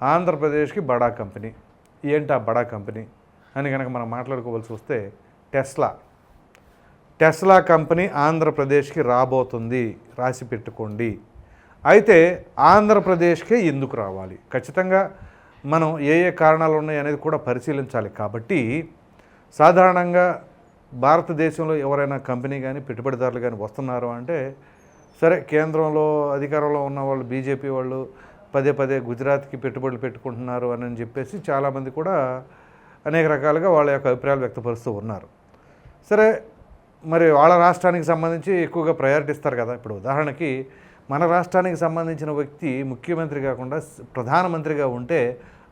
ఆంధ్రప్రదేశ్కి బడా కంపెనీ. ఏంటి ఆ బడా కంపెనీ అని కనుక మనం మాట్లాడుకోవాల్సి వస్తే టెస్లా కంపెనీ ఆంధ్రప్రదేశ్కి రాబోతుంది, రాసి పెట్టుకోండి. అయితే ఆంధ్రప్రదేశ్కే ఎందుకు రావాలి, ఖచ్చితంగా మనం ఏ కారణాలు ఉన్నాయి అనేది కూడా పరిశీలించాలి. కాబట్టి సాధారణంగా భారతదేశంలో ఎవరైనా కంపెనీ కానీ పెట్టుబడిదారులు కానీ వస్తున్నారు అంటే, సరే కేంద్రంలో అధికారంలో ఉన్న వాళ్ళు బీజేపీ వాళ్ళు పదే పదే గుజరాత్కి పెట్టుబడులు పెట్టుకుంటున్నారు అని చెప్పేసి చాలామంది కూడా అనేక రకాలుగా వాళ్ళ యొక్క అభిప్రాయాలు వ్యక్తపరుస్తూ ఉన్నారు. సరే, మరి వాళ్ళ రాష్ట్రానికి సంబంధించి ఎక్కువగా ప్రయారిటీ ఇస్తారు కదా. ఇప్పుడు ఉదాహరణకి మన రాష్ట్రానికి సంబంధించిన వ్యక్తి ముఖ్యమంత్రి కాకుండా ప్రధానమంత్రిగా ఉంటే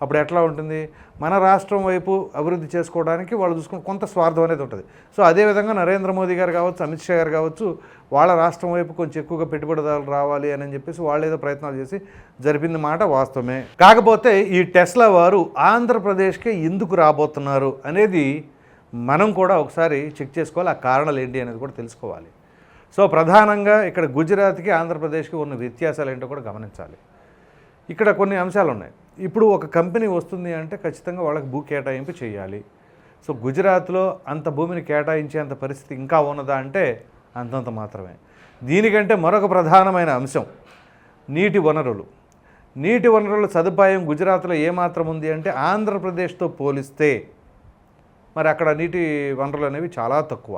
అప్పుడు ఎట్లా ఉంటుంది, మన రాష్ట్రం వైపు అభివృద్ధి చేసుకోవడానికి వాళ్ళు చూసుకుని కొంత స్వార్థం అనేది ఉంటుంది. సో అదేవిధంగా నరేంద్ర మోదీ గారు కావచ్చు, అమిత్ షా గారు కావచ్చు, వాళ్ళ రాష్ట్రం వైపు కొంచెం ఎక్కువగా పెట్టుబడిదారులు రావాలి అని చెప్పేసి వాళ్ళు ఏదో ప్రయత్నాలు చేసి జరిపింది మాట వాస్తవమే. కాకపోతే ఈ టెస్లా వారు ఆంధ్రప్రదేశ్కే ఎందుకు రాబోతున్నారు అనేది మనం కూడా ఒకసారి చెక్ చేసుకోవాలి. ఆ కారణాలు ఏంటి అనేది కూడా తెలుసుకోవాలి. సో ప్రధానంగా ఇక్కడ గుజరాత్కి ఆంధ్రప్రదేశ్కి ఉన్న వ్యత్యాసాలు ఏంటో కూడా గమనించాలి. ఇక్కడ కొన్ని అంశాలు ఉన్నాయి. ఇప్పుడు ఒక కంపెనీ వస్తుంది అంటే ఖచ్చితంగా వాళ్ళకి భూ కేటాయింపు చేయాలి. సో గుజరాత్లో అంత భూమిని కేటాయించేంత పరిస్థితి ఇంకా ఉన్నదా అంటే అంతంత మాత్రమే. దీనికంటే మరొక ప్రధానమైన అంశం నీటి వనరులు. నీటి వనరుల సదుపాయం గుజరాత్లో ఏమాత్రం ఉంది అంటే ఆంధ్రప్రదేశ్తో పోలిస్తే మరి అక్కడ నీటి వనరులు అనేవి చాలా తక్కువ.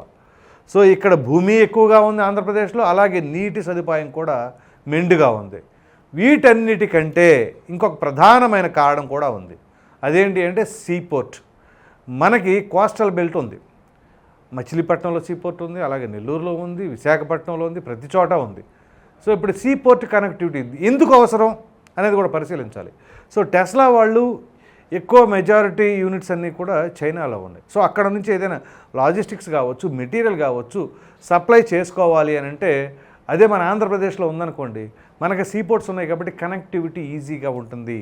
సో ఇక్కడ భూమి ఎక్కువగా ఉంది ఆంధ్రప్రదేశ్లో, అలాగే నీటి సదుపాయం కూడా మెండుగా ఉంది. వీటన్నిటికంటే ఇంకొక ప్రధానమైన కారణం కూడా ఉంది. అదేంటి అంటే సీపోర్ట్. మనకి కోస్టల్ బెల్ట్ ఉంది. మచిలీపట్నంలో సీపోర్ట్ ఉంది, అలాగే నెల్లూరులో ఉంది, విశాఖపట్నంలో ఉంది, ప్రతి చోట ఉంది. సో ఇప్పుడు సీపోర్ట్ కనెక్టివిటీ ఎందుకు అవసరం అనేది కూడా పరిశీలించాలి. సో టెస్లా వాళ్ళు ఎక్కువ మెజారిటీ యూనిట్స్ అన్నీ కూడా చైనాలో ఉన్నాయి. సో అక్కడ నుంచి ఏదైనా లాజిస్టిక్స్ కావచ్చు, మెటీరియల్ కావచ్చు సప్లై చేసుకోవాలి అని అంటే అదే మన ఆంధ్రప్రదేశ్లో ఉందనుకోండి, మనకి సీపోర్ట్స్ ఉన్నాయి కాబట్టి కనెక్టివిటీ ఈజీగా ఉంటుంది.